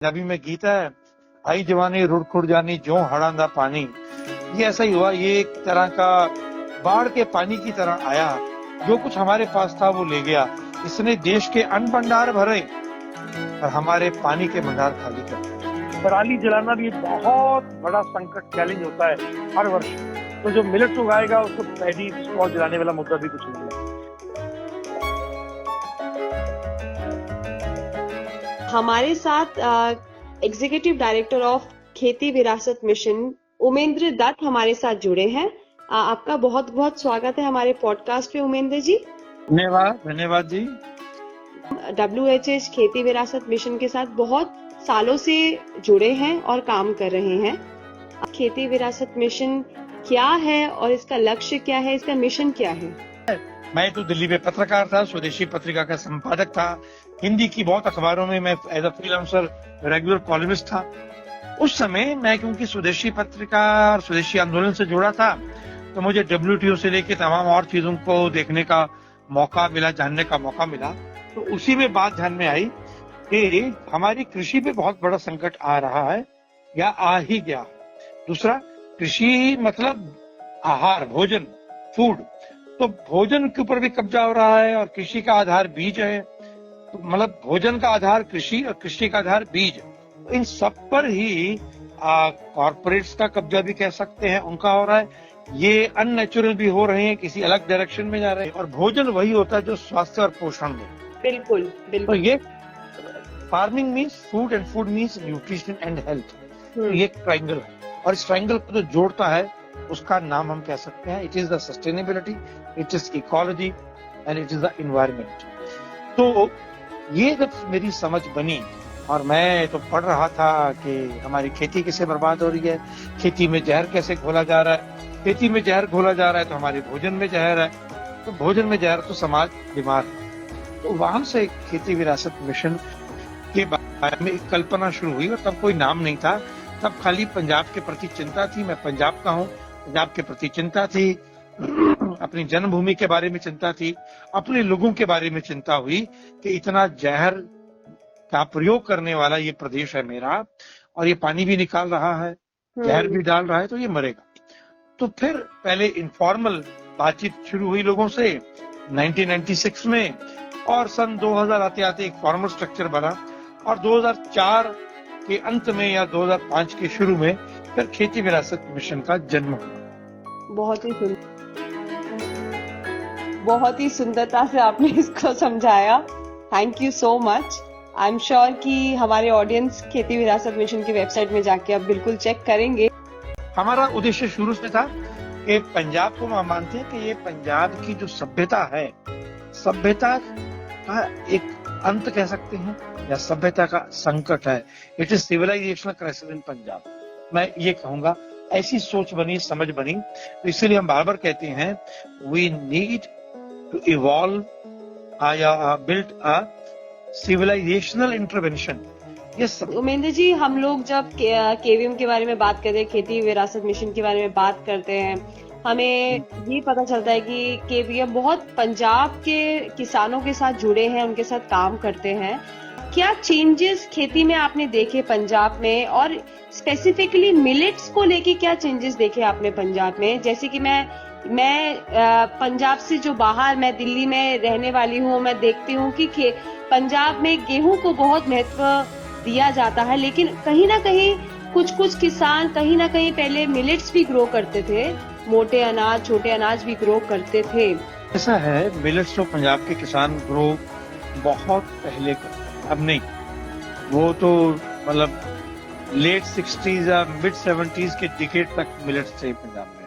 पंजाबी में गीत है, आई जवानी रुड़ खुड़ जानी जो हड़ा दा पानी। ये ऐसा ही हुआ, ये एक तरह का बाढ़ के पानी की तरह आया, जो कुछ हमारे पास था वो ले गया। इसने देश के अन्न भंडार भरे और हमारे पानी के भंडार खाली कर दिए। पराली जलाना भी बहुत बड़ा संकट चैलेंज होता है हर वर्ष। तो जो मिलेट्स उगाएगा उसको पैडी स्टॉल जलाने वाला मुद्दा भी कुछ नहीं है। हमारे साथ एग्जीक्यूटिव डायरेक्टर ऑफ खेती विरासत मिशन उमेंद्र दत्त हमारे साथ जुड़े हैं। आपका बहुत बहुत स्वागत है हमारे पॉडकास्ट पे उमेंद्र जी। धन्यवाद जी। WHH खेती विरासत मिशन के साथ बहुत सालों से जुड़े हैं और काम कर रहे हैं। खेती विरासत मिशन क्या है और इसका लक्ष्य क्या है, इसका मिशन क्या है? मैं तो दिल्ली में पत्रकार था, स्वदेशी पत्रिका का संपादक था। हिंदी की बहुत अखबारों में मैं as a freelancer regular columnist था। उस समय मैं क्योंकि स्वदेशी पत्रिका और स्वदेशी आंदोलन से जुड़ा था, तो मुझे WTO से लेकर तमाम और चीजों को देखने का मौका मिला, जानने का मौका मिला। तो उसी में बात ध्यान में आई कि हमारी कृषि पे बहुत बड़ा संकट आ रहा है या आ ही गया। दूसरा, कृषि मतलब आहार, भोजन, फूड। तो भोजन के ऊपर भी कब्जा हो रहा है और कृषि का आधार बीज है। तो मतलब भोजन का आधार कृषि और कृषि का आधार बीज। तो इन सब पर ही कॉर्पोरेट्स का कब्जा भी कह सकते हैं, उनका हो रहा है। ये अननेचुरल भी हो रहे हैं, किसी अलग डायरेक्शन में जा रहे हैं। और भोजन वही होता है जो स्वास्थ्य और पोषण दे। बिल्कुल तो बिल्कुल। ये farming means food and food means nutrition and health. तो ये ट्रायंगल है और इस ट्रायंगल को जो जोड़ता है उसका नाम हम कह सकते हैं, it is the sustainability, it is ecology and it is the environment. तो ये जब मेरी समझ बनी और मैं तो पढ़ रहा था कि हमारी खेती कैसे बर्बाद हो रही है, खेती में जहर कैसे घोला जा रहा है, खेती में जहर घोला जा रहा है तो हमारे भोजन में जहर है, तो भोजन में जहर तो समाज बीमार है। तो वहां से खेती विरासत मिशन के बारे में एक कल्पना शुरू हुई और तब कोई नाम नहीं था। तब खाली पंजाब के प्रति चिंता थी। मैं पंजाब का हूँ, पंजाब के प्रति चिंता थी, अपनी जन्मभूमि के बारे में चिंता थी, अपने लोगों के बारे में चिंता हुई कि इतना जहर का प्रयोग करने वाला ये प्रदेश है मेरा और ये पानी भी निकाल रहा है, जहर भी डाल रहा है, तो ये मरेगा। तो फिर पहले इनफॉर्मल बातचीत शुरू हुई लोगों से 1996 में और सन 2000 आते आते एक फॉर्मल स्ट्रक्चर बना और 2004 के अंत में या 2005 के शुरू में फिर खेती विरासत मिशन का जन्म हुआ। बहुत ही सुंदरता से आपने इसको समझाया। Thank you so much. I am sure कि हमारे ऑडियंस खेती विरासत मिशन की वेबसाइट में जाके अब बिल्कुल चेक करेंगे। हमारा उद्देश्य शुरू से था कि पंजाब को हम मानते हैं कि ये पंजाब की जो सभ्यता है, सभ्यता का एक अंत कह सकते हैं या सभ्यता का संकट है। It is civilisational crisis in Punjab, मैं ये कहूंगा। ऐसी सोच बनी, समझ बनी, तो इसीलिए हम बार बार कहते हैं वी नीड टू इवॉल्व या build a civilizational intervention. Umendra ji, हम लोग जब KVM के बारे में बात करते हैं, खेती विरासत मिशन के बारे में बात करते हैं, हमें ये पता चलता है कि KVM बहुत पंजाब के किसानों के साथ जुड़े हैं, उनके साथ काम करते हैं। क्या चेंजेस खेती में आपने देखे पंजाब में, और स्पेसिफिकली मिलेट्स को लेके क्या चेंजेस देखे आपने पंजाब में? जैसे कि मैं पंजाब से जो बाहर, मैं दिल्ली में रहने वाली हूँ, मैं देखती हूँ कि पंजाब में गेहूं को बहुत महत्व दिया जाता है, लेकिन कहीं ना कहीं कुछ किसान कहीं ना कहीं पहले मिलेट्स भी ग्रो करते थे, मोटे अनाज, छोटे अनाज भी ग्रो करते थे। ऐसा है, मिलेट्स तो पंजाब के किसान ग्रो बहुत पहले करते हैं, अब नहीं। वो तो मतलब लेट 60s या मिड 70s के डिकेड तक मिलेट्स थे पंजाब में।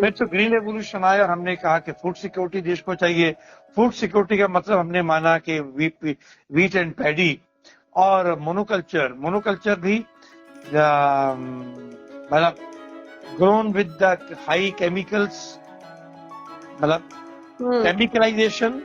फिर तो ग्रीन रेवोल्यूशन आया और हमने कहा कि फूड सिक्योरिटी देश को चाहिए। फूड सिक्योरिटी का मतलब हमने माना कि वीट एंड पैडी और मोनोकल्चर भी मतलब grown with the high chemicals, मतलब केमिकलाइजेशन।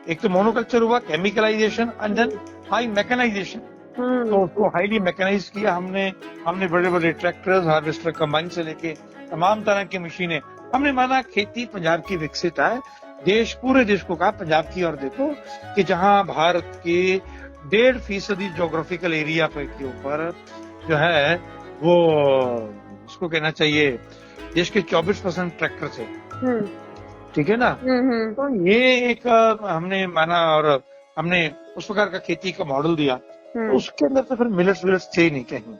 एक तो मोनोकल्चर हुआ, केमिकलाइजेशन एंड देन हाई मैकेनाइजेशन। तो उसको हाईली मैकेनाइज किया हमने बड़े बड़े ट्रैक्टर्स, हार्वेस्टर, कंबाइन से लेके तमाम तरह की मशीनें। हमने माना खेती पंजाब की विकसित है। पूरे देश को कहा पंजाब की और देखो कि जहां भारत के 1.5% जोग्राफिकल एरिया पे के ऊपर जो है वो उसको कहना चाहिए देश के 24% ट्रैक्टर थे, ठीक है ना। तो ये एक हमने माना और हमने उस प्रकार का खेती का मॉडल दिया। तो उसके अंदर तो फिर मिलेट्स थे नहीं, कहीं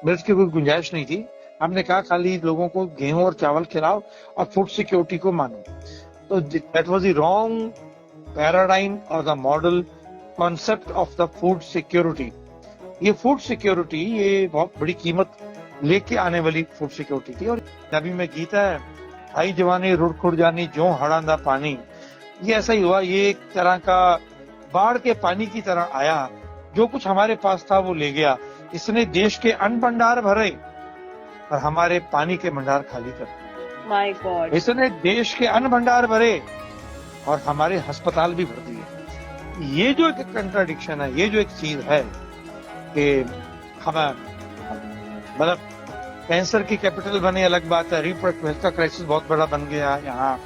मिलेट्स की कोई गुंजाइश नहीं थी। हमने कहा खाली लोगों को गेहूं और चावल खिलाओ और फूड सिक्योरिटी को मानो। तो that was the wrong paradigm और the model concept of the food security. ये फूड सिक्योरिटी ये बहुत बड़ी कीमत लेके आने वाली फूड सिक्योरिटी थी। और अभी में गीता है, आई जवानी रुड़ खुड़ जानी जो हड़ांदा पानी, ये ऐसा ही हुआ। ये एक तरह का बाढ़ के पानी की तरह आया, जो कुछ हमारे पास था वो ले गया। इसने देश के अन्न भंडार भरे और हमारे पानी के भंडार खाली कर दिए। My God. इसने देश के अन्न भंडार भरे और हमारे अस्पताल भी भर दिए। ये जो एक कंट्राडिक्शन है, ये जो एक चीज है कि हम मतलब कैंसर की कैपिटल बने अलग बात है, रिप्रोडक्टिव हेल्थ का क्राइसिस बहुत बड़ा बन गया यहाँ,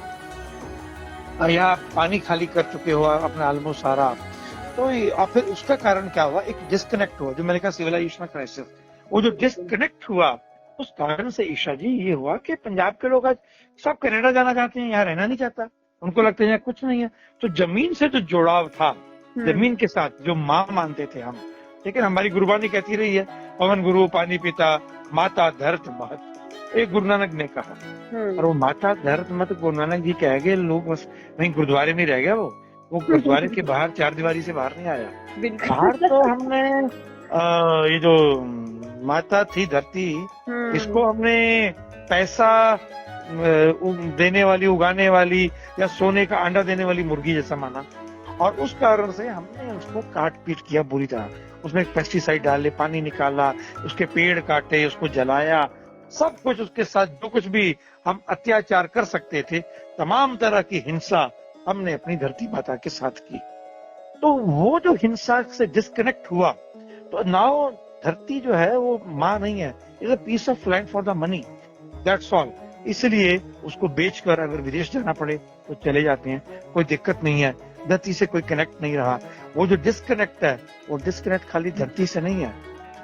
और यहाँ पानी खाली कर चुके हो अपना ऑलमोस्ट सारा। तो और फिर उसका कारण क्या हुआ, एक डिस्कनेक्ट हुआ, जो मैंने कहा सिविलाइजेशन क्राइसिस। वो जो डिस्कनेक्ट हुआ उस कारण से ईशा जी ये हुआ कि पंजाब के लोग आज सब कनाडा जाना चाहते हैं, यहाँ रहना नहीं चाहता। उनको लगता है यहाँ कुछ नहीं है। तो जमीन से जो जुड़ाव था, जमीन के साथ जो माँ मानते थे हम, लेकिन हमारी गुरुबानी कहती रही है पवन गुरु पानी पिता माता धरत महत, एक गुरु नानक ने कहा। और वो माता धरत मत गुरु नानक जी कह गए, लोग बस वहीं गुरुद्वारे में रह गया। वो गुरुद्वारे के बाहर चार दीवारी से बाहर नहीं आया। बाहर तो हमने ये जो माता थी धरती, इसको हमने पैसा देने वाली, उगाने वाली या सोने का अंडा देने वाली मुर्गी जैसा माना। और उस कारण से हमने उसको काट पीट किया बुरी तरह। उसमें पेस्टिसाइड डाले, पानी निकाला, उसके पेड़ काटे, उसको जलाया, सब कुछ उसके साथ जो कुछ भी हम अत्याचार कर सकते थे, तमाम तरह की हिंसा हमने अपनी धरती माता के साथ की। तो वो जो हिंसा से डिस्कनेक्ट हुआ, तो नाउ धरती जो है वो माँ नहीं है, is a piece of land for the money, that's all. इसलिए उसको बेचकर अगर विदेश जाना पड़े तो चले जाते हैं, कोई दिक्कत नहीं है। धरती से कोई कनेक्ट नहीं रहा। वो जो डिस्कनेक्ट है, वो डिस्कनेक्ट खाली धरती से नहीं है,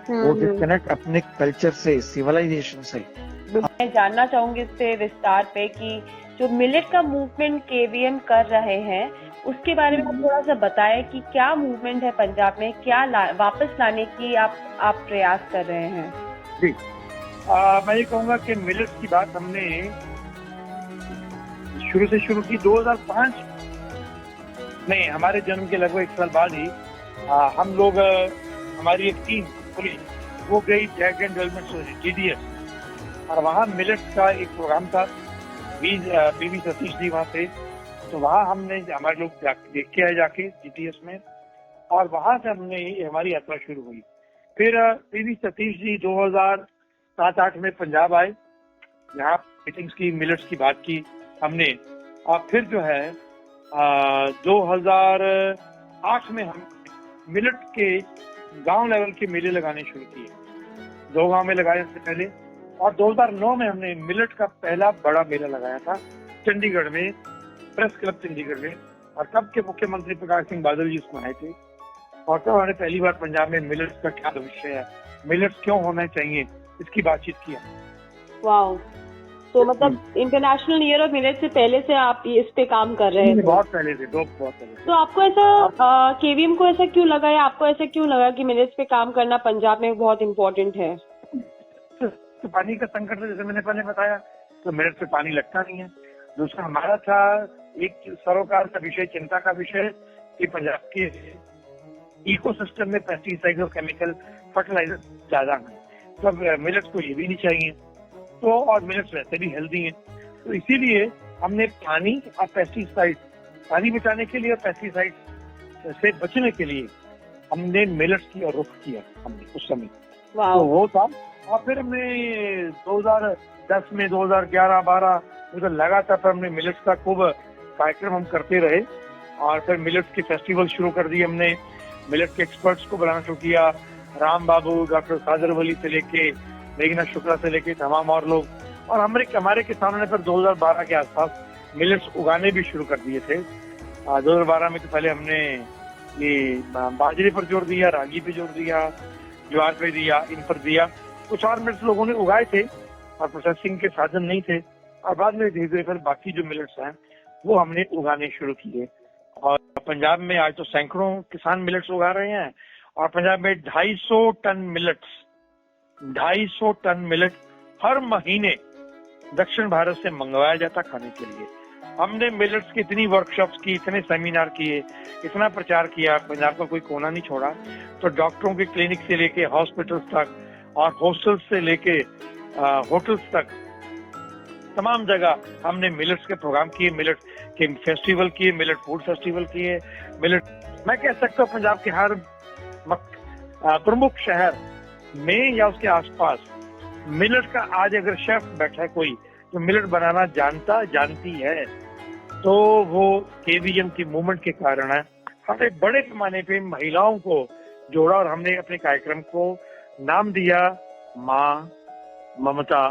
वो डिस्कनेक्ट अपने कल्चर से, सिविलाइजेशन से। मैं जानना चाहूंगी इस पे विस्तार पे कि जो मिलेट का मूवमेंट केवीएम कर रहे हैं, उसके बारे में आप थोड़ा सा बताएं कि क्या मूवमेंट है पंजाब में, क्या वापस लाने की आप प्रयास कर रहे हैं। जी, मैं ये कहूँगा कि मिलेट्स की बात हमने शुरू से शुरू की 2005 नहीं, हमारे जन्म के लगभग 1 साल बाद ही हम लोग, हमारी एक टीम पूरी वो गई ड्रैगन डेवलपमेंट सोसाइटी GDS, और वहाँ मिलेट्स का एक प्रोग्राम था। पीवी सतीश जी वहाँ थे, तो वहाँ हमने हमारे लोग देख के आए जाके GDS में, और वहाँ से हमने हमारी यात्रा शुरू हुई। फिर पीवी सतीश जी 2007-8 में पंजाब आए, यहाँ मीटिंग्स की, मिलेट्स की बात की हमने, और फिर जो है 2008 में हम मिलेट के गांव लेवल के मेले लगाने शुरू किए। 2 गांव में लगाए इससे पहले, और 2009 में हमने मिलेट का पहला बड़ा मेला लगाया था चंडीगढ़ में, प्रेस क्लब चंडीगढ़ में। और तब के मुख्यमंत्री प्रकाश सिंह बादल जी उसमें आए थे, और तब हमने पहली बार पंजाब में मिलेट्स का क्या भविष्य है, मिलेट्स क्यों होना चाहिए, इसकी बातचीत किया। वाह, तो मतलब इंटरनेशनल ईयर ऑफ मिलेट से पहले से आप इस पे काम कर रहे हैं? बहुत पहले से, बहुत पहले। तो आपको ऐसा केवीएम को ऐसा क्यों लगा, या आपको ऐसा क्यों लगा कि मिलेट्स पे काम करना पंजाब में बहुत इम्पोर्टेंट है? तो पानी का संकट था, जैसे मैंने पहले बताया, तो मिलेट पे पानी लगता नहीं है। दूसरा हमारा था एक सरोकार का विषय, चिंता का विषय कि पंजाब के इकोसिस्टम में पेस्टिसाइड और केमिकल फर्टिलाइजर ज्यादा है, तो मिलेट्स को ये भी नहीं चाहिए। तो और मिलेट्स वैसे भी हेल्दी हैं, तो इसीलिए हमने पानी और पेस्टिसाइड, पानी बचाने के लिए और पेस्टिसाइड से बचने के लिए हमने मिलेट्स की और रुख किया हमने उस समय। तो वो था। और फिर हमने 2010 में, 2011-12 तो लगातार फिर हमने मिलेट्स का खूब कार्यक्रम हम करते रहे, और फिर मिलेट्स के फेस्टिवल शुरू कर दिए हमने। मिलेट के एक्सपर्ट्स को बुलाना शुरू किया, राम बाबू, डॉक्टर सादर वली से लेके मेघना शुक्ला से लेके तमाम और लोग। और हमारे किसानों ने फिर 2012 के आसपास मिलेट्स उगाने भी शुरू कर दिए थे। 2012 में तो पहले हमने ये बाजरे पर जोर दिया, रागी पे जोर दिया, ज्वार पे दिया, इन पर दिया। कुछ और मिलेट्स लोगों ने उगाए थे और प्रोसेसिंग के साधन नहीं थे, और बाद में धीरे धीरे फिर बाकी जो मिलेट्स हैं वो हमने उगाने शुरू किए। और पंजाब में आज तो सैकड़ों किसान मिलेट्स उगा रहे हैं, और पंजाब में 250 टन मिलेट हर महीने दक्षिण भारत से मंगवाया जाता खाने के लिए। हमने मिलेट्स की इतनी वर्कशॉप्स की, इतने सेमिनार किए, इतना प्रचार किया, पंजाब का कोई कोना नहीं छोड़ा। तो डॉक्टरों के क्लिनिक से लेके हॉस्पिटल्स तक और हॉस्टल्स से लेके होटल्स तक तमाम जगह हमने मिलेट्स के प्रोग्राम किए, मिलेट के फेस्टिवल किए, मिलेट फूड फेस्टिवल किए। मिलेट, मैं कह सकता हूँ पंजाब के हर प्रमुख शहर में या उसके आसपास मिलेट का आज अगर शेफ बैठा है कोई जो मिलेट बनाना जानती है, तो वो केवीएम की मूवमेंट के कारण है। हमने बड़े पैमाने पे महिलाओं को जोड़ा और हमने अपने कार्यक्रम को नाम दिया माँ, ममता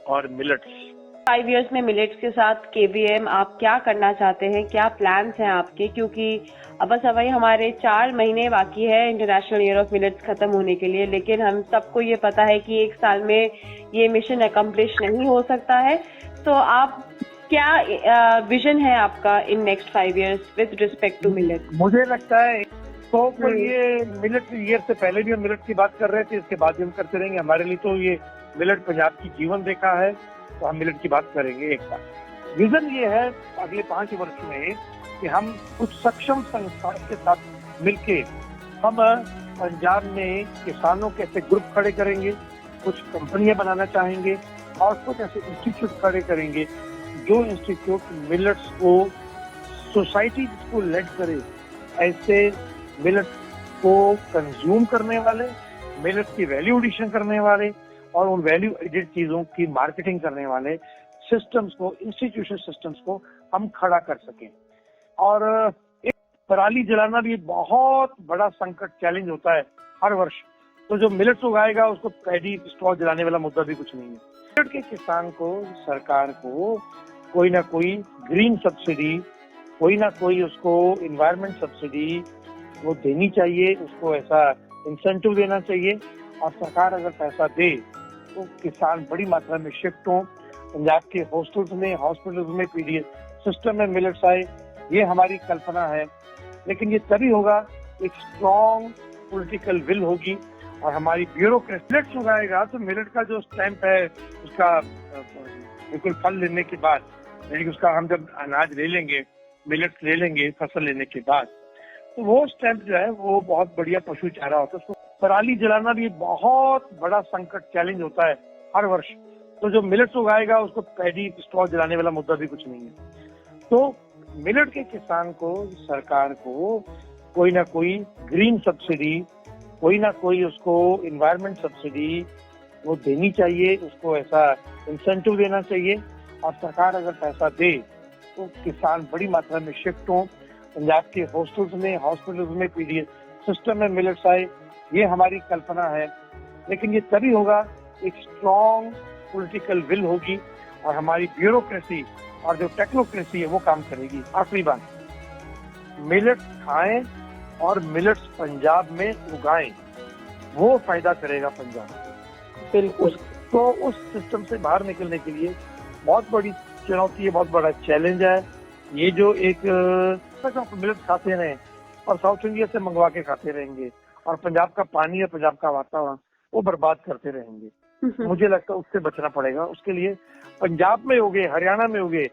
और मिलेट्स। 5 इयर्स में मिलेट्स के साथ केवीएम आप क्या करना चाहते हैं, क्या प्लान्स हैं आपके? क्योंकि अब बस अभी हमारे 4 महीने बाकी है इंटरनेशनल ईयर ऑफ मिलेट्स खत्म होने के लिए, लेकिन हम सबको ये पता है कि 1 साल में ये मिशन अकम्प्लिश नहीं हो सकता है। तो आप क्या विजन है आपका in next 5 years with respect to millet? मुझे लगता है तो पर ये मिलेट ईयर से पहले भी हम मिलेट की बात कर रहे थे, इसके बाद भी हम करते रहेंगे। हमारे लिए तो ये मिलेट पंजाब की जीवन रेखा है, तो हम मिलेट की बात करेंगे एक बार। विजन ये है अगले 5 वर्ष में कि हम कुछ सक्षम संस्थाओं के साथ मिलके हम पंजाब में किसानों के ऐसे ग्रुप खड़े करेंगे, कुछ कंपनियां बनाना चाहेंगे और कुछ ऐसे इंस्टीट्यूट खड़े करेंगे जो इंस्टीट्यूट मिलेट्स को सोसाइटी को लेड करे, ऐसे मिलेट को कंज्यूम करने वाले, मिलेट की वैल्यू एडिशन करने वाले और उन वैल्यू एडेड चीजों की मार्केटिंग करने वाले सिस्टम्स को, इंस्टीट्यूशन सिस्टम्स को हम खड़ा कर सकें। और एक पराली जलाना भी एक बहुत बड़ा संकट, चैलेंज होता है हर वर्ष। तो जो मिलेट्स उगाएगा उसको पैडी स्ट्रॉ जलाने वाला मुद्दा भी कुछ नहीं है। मिलेट के किसान को, सरकार को कोई ना कोई ग्रीन सब्सिडी, कोई ना कोई उसको इन्वायरमेंट सब्सिडी वो देनी चाहिए, उसको ऐसा इंसेंटिव देना चाहिए। और सरकार अगर पैसा दे तो किसान बड़ी मात्रा में शिफ्ट हो, पंजाब के हॉस्टल्स में, हॉस्पिटल्स में पीडीएस सिस्टम में मिलेट्स आए, ये हमारी कल्पना है। लेकिन ये तभी होगा एक स्ट्रॉन्ग पॉलिटिकल विल होगी और हमारी ब्यूरोक्रेसी। मिलेट्स उगाएगा तो मिलेट का जो स्टैंप है उसका बिल्कुल फल लेने के बाद, यानी कि उसका हम जब अनाज ले लेंगे, मिलेट्स ले लेंगे फसल लेने के बाद, तो वो स्टैंप जो है वो बहुत बढ़िया पशु चारा होता है। उसको पराली जलाना भी बहुत बड़ा संकट, चैलेंज होता है हर वर्ष। तो जो मिलेट्स उगाएगा उसको पैडी स्ट्रॉ जलाने वाला मुद्दा भी कुछ नहीं है। तो मिलेट के किसान को, सरकार को कोई ना कोई ग्रीन सब्सिडी, कोई ना कोई उसको इन्वायरमेंट सब्सिडी वो देनी चाहिए, उसको ऐसा इंसेंटिव देना चाहिए। और सरकार अगर पैसा दे तो किसान बड़ी मात्रा में शिफ्ट हो, पंजाब के हॉस्टल्स में, हॉस्पिटल्स में पीडीएस सिस्टम में मिलेट्स आए, ये हमारी कल्पना है। लेकिन ये तभी होगा एक स्ट्रॉन्ग पॉलिटिकल विल होगी और हमारी ब्यूरोक्रेसी और जो टेक्नोक्रेसी है वो काम करेगी। आखिरी बात, मिलेट्स खाएं और मिलेट्स पंजाब में उगाएं, वो फायदा करेगा पंजाब को। बिल्कुल। तो उस सिस्टम से बाहर निकलने के लिए बहुत बड़ी चुनौती है, बहुत बड़ा चैलेंज है। ये जो एक मिलेट्स खाते रहे और साउथ इंडिया से मंगवा के खाते रहेंगे और पंजाब का पानी और पंजाब का वातावरण वो बर्बाद करते रहेंगे, मुझे लगता है उससे बचना पड़ेगा। उसके लिए पंजाब में होगे, हरियाणा में होगे।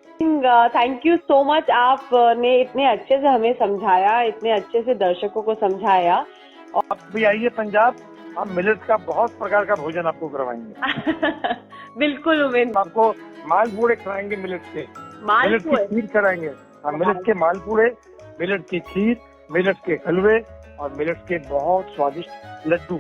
थैंक यू सो मच, आपने इतने अच्छे से हमें समझाया, इतने अच्छे से दर्शकों को समझाया। और आप भी आइए पंजाब, हम मिलेट्स का बहुत प्रकार का भोजन आपको करवाएंगे। बिल्कुल उमेद, आपको मालपूड़े खिलाएंगे मिलेट्स के, मिलेट्स की खीर खिलाएंगे। हम मिलेट्स के मालपूड़े, मिलेट्स की खीर, मिलेट्स के हलवे और मिलेट्स के बहुत स्वादिष्ट लड्डू